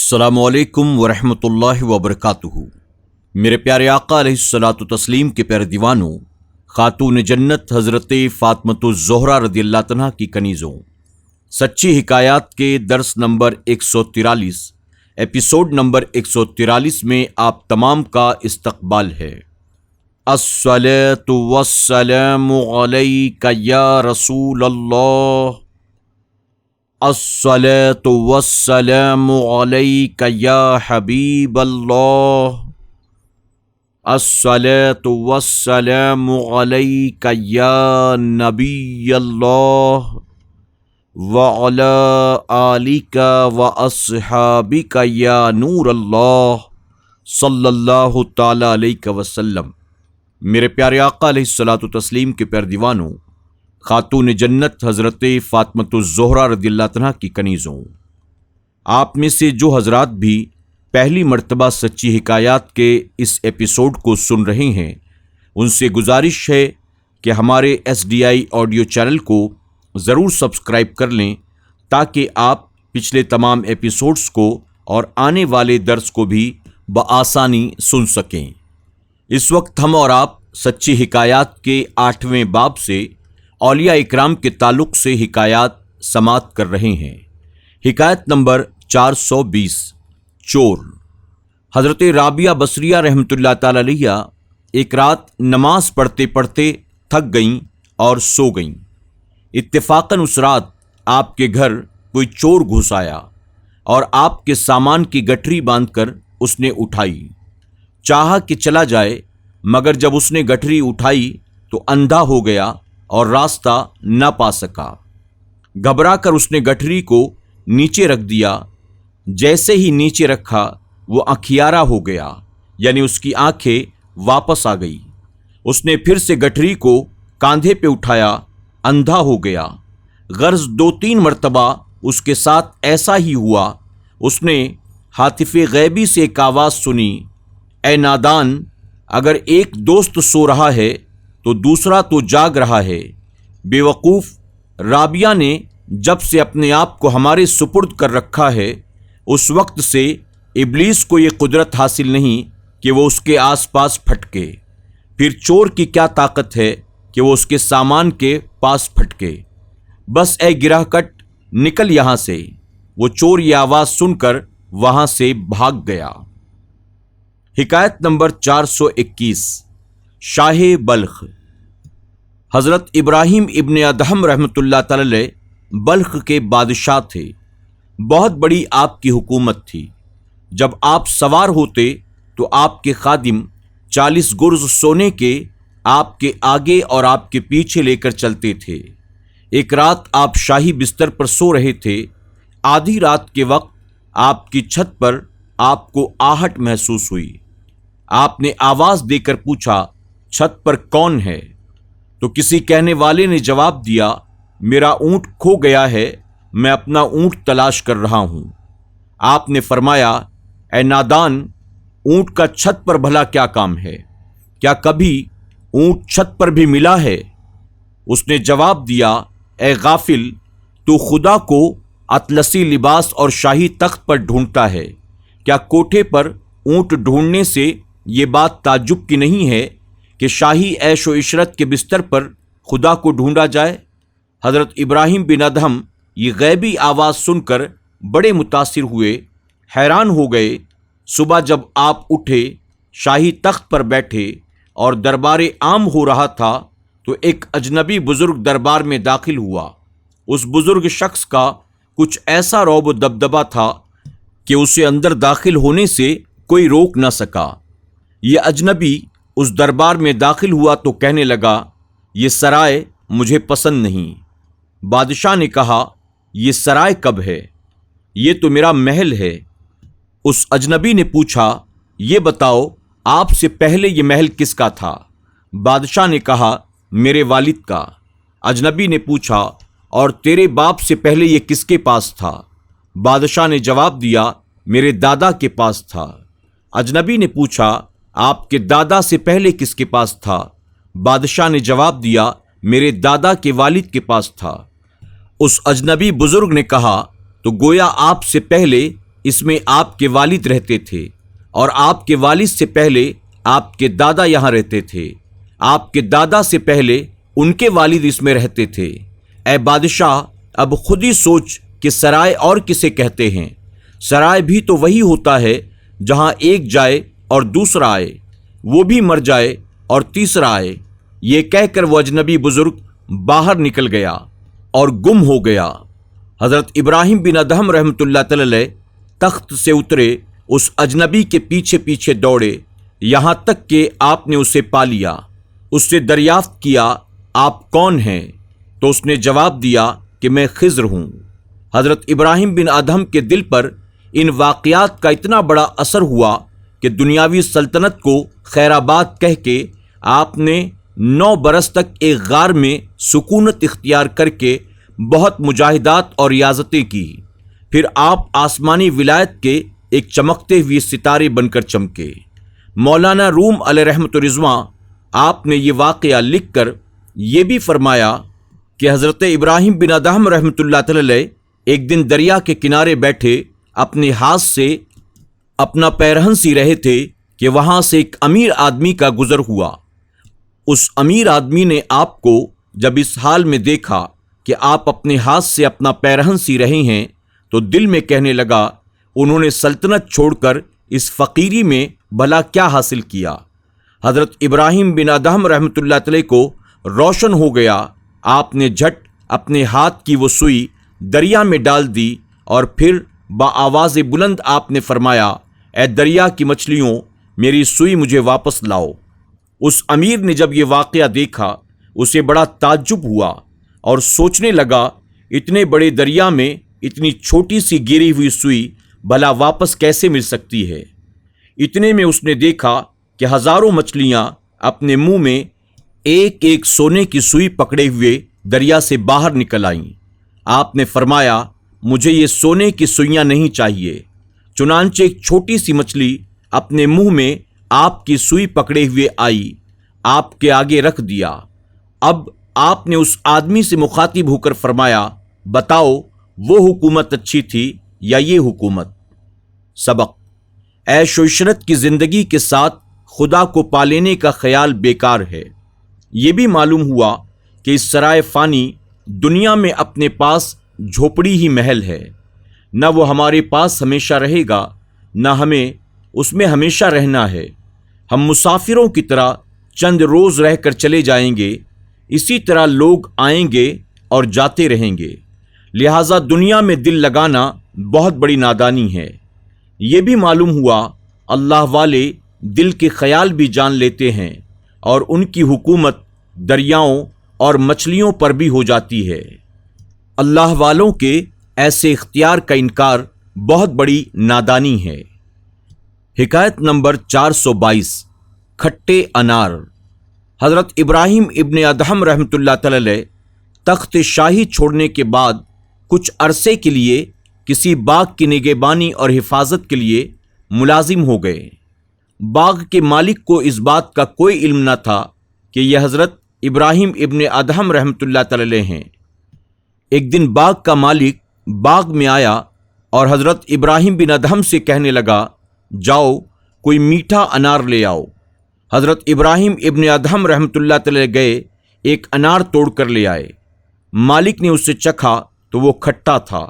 السلام علیکم ورحمۃ اللہ وبرکاتہ۔ میرے پیارے آقا علیہ الصلاۃ والتسلیم کے پیارے دیوانوں، خاتون جنت حضرت فاطمۃ الزہرا رضی اللہ عنہا کی کنیزوں، سچی حکایات کے درس نمبر 143 ایپیسوڈ نمبر 143 میں آپ تمام کا استقبال ہے۔ الصلاۃ والسلام علیک یا رسول اللہ، الصلاۃ والسلام علیک یا حبیب اللہ، الصلاۃ والسلام علیک یا نبی اللہ، وعلی آلک واصحابک یا نور اللہ، صلی اللہ تعالی علیہ وسلم۔ میرے پیارے آقا علیہ الصلاۃ والتسلیم کے پیارے دیوانوں، خاتون جنت حضرت فاطمۃ الزہرا رضی اللہ عنہا کی کنیزوں، آپ میں سے جو حضرات بھی پہلی مرتبہ سچی حکایات کے اس ایپیسوڈ کو سن رہے ہیں، ان سے گزارش ہے کہ ہمارے SDI آڈیو چینل کو ضرور سبسکرائب کر لیں تاکہ آپ پچھلے تمام ایپیسوڈز کو اور آنے والے درس کو بھی بآسانی سن سکیں۔ اس وقت ہم اور آپ سچی حکایات کے 8ویں باب سے اولیاء اکرام کے تعلق سے حکایات سماعت کر رہے ہیں۔ حکایت نمبر 420، چور۔ حضرت رابعہ بصریہ رحمۃ اللہ تعالی علیہ ایک رات نماز پڑھتے پڑھتے تھک گئیں اور سو گئیں۔ اتفاقاً اس رات آپ کے گھر کوئی چور گھس آیا اور آپ کے سامان کی گٹھری باندھ کر اس نے اٹھائی۔ چاہا کہ چلا جائے، مگر جب اس نے گٹھری اٹھائی تو اندھا ہو گیا اور راستہ نہ پا سکا۔ گھبرا کر اس نے گٹھری کو نیچے رکھ دیا۔ جیسے ہی نیچے رکھا وہ آنکھیارا ہو گیا، یعنی اس کی آنکھیں واپس آ گئی۔ اس نے پھر سے گٹھری کو کاندھے پہ اٹھایا، اندھا ہو گیا۔ غرض 2-3 مرتبہ اس کے ساتھ ایسا ہی ہوا۔ اس نے ہاتف غیبی سے ایک آواز سنی، اے نادان، اگر ایک دوست سو رہا ہے تو دوسرا تو جاگ رہا ہے۔ بے وقوف، رابعہ نے جب سے اپنے آپ کو ہمارے سپرد کر رکھا ہے، اس وقت سے ابلیس کو یہ قدرت حاصل نہیں کہ وہ اس کے آس پاس پھٹکے۔ پھر چور کی کیا طاقت ہے کہ وہ اس کے سامان کے پاس پھٹکے۔ بس اے گرہ کٹ، نکل یہاں سے۔ وہ چور یہ آواز سن کر وہاں سے بھاگ گیا۔ حکایت نمبر 421، شاہ بلخ۔ حضرت ابراہیم ابن ادہم رحمۃ اللہ تعالی علیہ بلخ کے بادشاہ تھے۔ بہت بڑی آپ کی حکومت تھی۔ جب آپ سوار ہوتے تو آپ کے خادم 40 گرز سونے کے آپ کے آگے اور آپ کے پیچھے لے کر چلتے تھے۔ ایک رات آپ شاہی بستر پر سو رہے تھے۔ آدھی رات کے وقت آپ کی چھت پر آپ کو آہٹ محسوس ہوئی۔ آپ نے آواز دے کر پوچھا، چھت پر کون ہے؟ تو کسی کہنے والے نے جواب دیا، میرا اونٹ کھو گیا ہے، میں اپنا اونٹ تلاش کر رہا ہوں۔ آپ نے فرمایا، اے نادان، اونٹ کا چھت پر بھلا کیا کام ہے؟ کیا کبھی اونٹ چھت پر بھی ملا ہے؟ اس نے جواب دیا، اے غافل، تو خدا کو اطلسی لباس اور شاہی تخت پر ڈھونڈتا ہے، کیا کوٹھے پر اونٹ ڈھونڈنے سے یہ بات تعجب کی نہیں ہے کہ شاہی عیش و عشرت کے بستر پر خدا کو ڈھونڈا جائے؟ حضرت ابراہیم بن ادہم یہ غیبی آواز سن کر بڑے متاثر ہوئے، حیران ہو گئے۔ صبح جب آپ اٹھے، شاہی تخت پر بیٹھے اور دربار عام ہو رہا تھا تو ایک اجنبی بزرگ دربار میں داخل ہوا۔ اس بزرگ شخص کا کچھ ایسا رعب و دبدبہ تھا کہ اسے اندر داخل ہونے سے کوئی روک نہ سکا۔ یہ اجنبی اس دربار میں داخل ہوا تو کہنے لگا، یہ سرائے مجھے پسند نہیں۔ بادشاہ نے کہا، یہ سرائے کب ہے؟ یہ تو میرا محل ہے۔ اس اجنبی نے پوچھا، یہ بتاؤ آپ سے پہلے یہ محل کس کا تھا؟ بادشاہ نے کہا، میرے والد کا۔ اجنبی نے پوچھا، اور تیرے باپ سے پہلے یہ کس کے پاس تھا؟ بادشاہ نے جواب دیا، میرے دادا کے پاس تھا۔ اجنبی نے پوچھا، آپ کے دادا سے پہلے کس کے پاس تھا؟ بادشاہ نے جواب دیا، میرے دادا کے والد کے پاس تھا۔ اس اجنبی بزرگ نے کہا، تو گویا آپ سے پہلے اس میں آپ کے والد رہتے تھے، اور آپ کے والد سے پہلے آپ کے دادا یہاں رہتے تھے، آپ کے دادا سے پہلے ان کے والد اس میں رہتے تھے۔ اے بادشاہ، اب خود ہی سوچ کہ سرائے اور کسے کہتے ہیں؟ سرائے بھی تو وہی ہوتا ہے جہاں ایک جائے اور دوسرا آئے، وہ بھی مر جائے اور تیسرا آئے۔ یہ کہہ کر وہ اجنبی بزرگ باہر نکل گیا اور گم ہو گیا۔ حضرت ابراہیم بن ادہم رحمۃ اللہ تعالی علیہ تخت سے اترے، اس اجنبی کے پیچھے پیچھے دوڑے، یہاں تک کہ آپ نے اسے پا لیا۔ اس سے دریافت کیا، آپ کون ہیں؟ تو اس نے جواب دیا کہ میں خضر ہوں۔ حضرت ابراہیم بن ادہم کے دل پر ان واقعات کا اتنا بڑا اثر ہوا کہ دنیاوی سلطنت کو خیر آباد کہہ کے آپ نے 9 برس تک ایک غار میں سکونت اختیار کر کے بہت مجاہدات اور ریاضتیں کی۔ پھر آپ آسمانی ولایت کے ایک چمکتے ہوئے ستارے بن کر چمکے۔ مولانا روم علیہ رحمۃ رضوان آپ نے یہ واقعہ لکھ کر یہ بھی فرمایا کہ حضرت ابراہیم بن ادہم رحمۃ اللہ تعالی علیہ ایک دن دریا کے کنارے بیٹھے اپنے ہاتھ سے اپنا پیرہن سی رہے تھے کہ وہاں سے ایک امیر آدمی کا گزر ہوا۔ اس امیر آدمی نے آپ کو جب اس حال میں دیکھا کہ آپ اپنے ہاتھ سے اپنا پیرہن سی رہے ہیں تو دل میں کہنے لگا، انہوں نے سلطنت چھوڑ کر اس فقیری میں بھلا کیا حاصل کیا؟ حضرت ابراہیم بن ادہم رحمۃ اللہ علیہ کو روشن ہو گیا۔ آپ نے جھٹ اپنے ہاتھ کی وہ سوئی دریا میں ڈال دی اور پھر بآواز بلند آپ نے فرمایا، اے دریا کی مچھلیوں، میری سوئی مجھے واپس لاؤ۔ اس امیر نے جب یہ واقعہ دیکھا اسے بڑا تعجب ہوا اور سوچنے لگا، اتنے بڑے دریا میں اتنی چھوٹی سی گری ہوئی سوئی بھلا واپس کیسے مل سکتی ہے؟ اتنے میں اس نے دیکھا کہ ہزاروں مچھلیاں اپنے منہ میں ایک ایک سونے کی سوئی پکڑے ہوئے دریا سے باہر نکل آئیں۔ آپ نے فرمایا، مجھے یہ سونے کی سوئیاں نہیں چاہیے۔ چنانچہ ایک چھوٹی سی مچھلی اپنے منہ میں آپ کی سوئی پکڑے ہوئے آئی، آپ کے آگے رکھ دیا۔ اب آپ نے اس آدمی سے مخاطب ہو کر فرمایا، بتاؤ وہ حکومت اچھی تھی یا یہ حکومت؟ سبق: عیش و عشرت کی زندگی کے ساتھ خدا کو پا لینے کا خیال بیکار ہے۔ یہ بھی معلوم ہوا کہ اس سرائے فانی دنیا میں اپنے پاس جھوپڑی ہی محل ہے، نہ وہ ہمارے پاس ہمیشہ رہے گا، نہ ہمیں اس میں ہمیشہ رہنا ہے۔ ہم مسافروں کی طرح چند روز رہ کر چلے جائیں گے، اسی طرح لوگ آئیں گے اور جاتے رہیں گے، لہٰذا دنیا میں دل لگانا بہت بڑی نادانی ہے۔ یہ بھی معلوم ہوا اللہ والے دل کے خیال بھی جان لیتے ہیں اور ان کی حکومت دریاؤں اور مچھلیوں پر بھی ہو جاتی ہے۔ اللہ والوں کے ایسے اختیار کا انکار بہت بڑی نادانی ہے۔ حکایت نمبر 422 کھٹے انار۔ حضرت ابراہیم ابن ادہم رحمۃ اللہ تعالی علیہ تخت شاہی چھوڑنے کے بعد کچھ عرصے کے لیے کسی باغ کی نگہبانی اور حفاظت کے لیے ملازم ہو گئے۔ باغ کے مالک کو اس بات کا کوئی علم نہ تھا کہ یہ حضرت ابراہیم ابن ادہم رحمۃ اللہ تعالی علیہ ہیں۔ ایک دن باغ کا مالک باغ میں آیا اور حضرت ابراہیم بن ادہم سے کہنے لگا، جاؤ کوئی میٹھا انار لے آؤ۔ حضرت ابراہیم ابن ادہم رحمۃ اللہ تعالی علیہ گئے، ایک انار توڑ کر لے آئے۔ مالک نے اسے چکھا تو وہ کھٹا تھا۔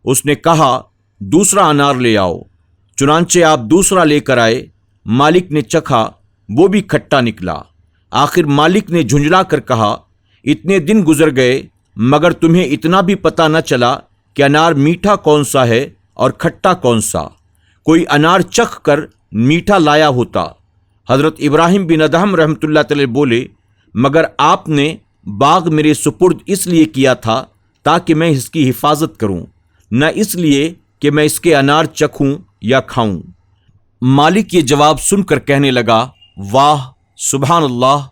اس نے کہا، دوسرا انار لے آؤ۔ چنانچہ آپ دوسرا لے کر آئے۔ مالک نے چکھا، وہ بھی کھٹا نکلا۔ آخر مالک نے جھنجلا کر کہا، اتنے دن گزر گئے مگر تمہیں اتنا بھی پتہ نہ چلا کہ انار میٹھا کون سا ہے اور کھٹا کون سا؟ کوئی انار چکھ کر میٹھا لایا ہوتا۔ حضرت ابراہیم بن ادہم رحمۃ اللہ تعالی بولے، مگر آپ نے باغ میرے سپرد اس لیے کیا تھا تاکہ میں اس کی حفاظت کروں، نہ اس لیے کہ میں اس کے انار چکھوں یا کھاؤں۔ مالک یہ جواب سن کر کہنے لگا، واہ سبحان اللہ،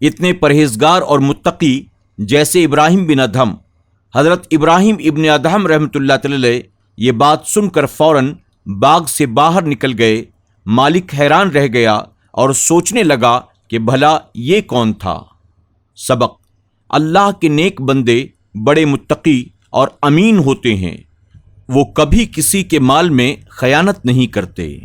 اتنے پرہیزگار اور متقی جیسے ابراہیم بن ادہم۔ حضرت ابراہیم ابن ادہم رحمۃ اللہ تعالی علیہ یہ بات سن کر فوراً باغ سے باہر نکل گئے۔ مالک حیران رہ گیا اور سوچنے لگا کہ بھلا یہ کون تھا؟ سبق: اللہ کے نیک بندے بڑے متقی اور امین ہوتے ہیں۔ وہ کبھی کسی کے مال میں خیانت نہیں کرتے۔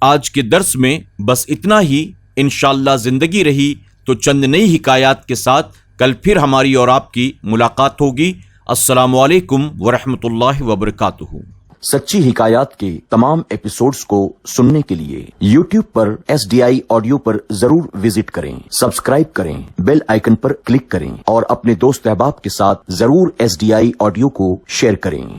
آج کے درس میں بس اتنا ہی۔ انشاءاللہ زندگی رہی تو چند نئی حکایات کے ساتھ کل پھر ہماری اور آپ کی ملاقات ہوگی۔ السلام علیکم ورحمۃ اللہ وبرکاتہ۔ سچی حکایات کے تمام ایپیسوڈز کو سننے کے لیے YouTube پر SDI آڈیو پر ضرور وزٹ کریں، سبسکرائب کریں، بیل آئیکن پر کلک کریں اور اپنے دوست احباب کے ساتھ ضرور SDI آڈیو کو شیئر کریں۔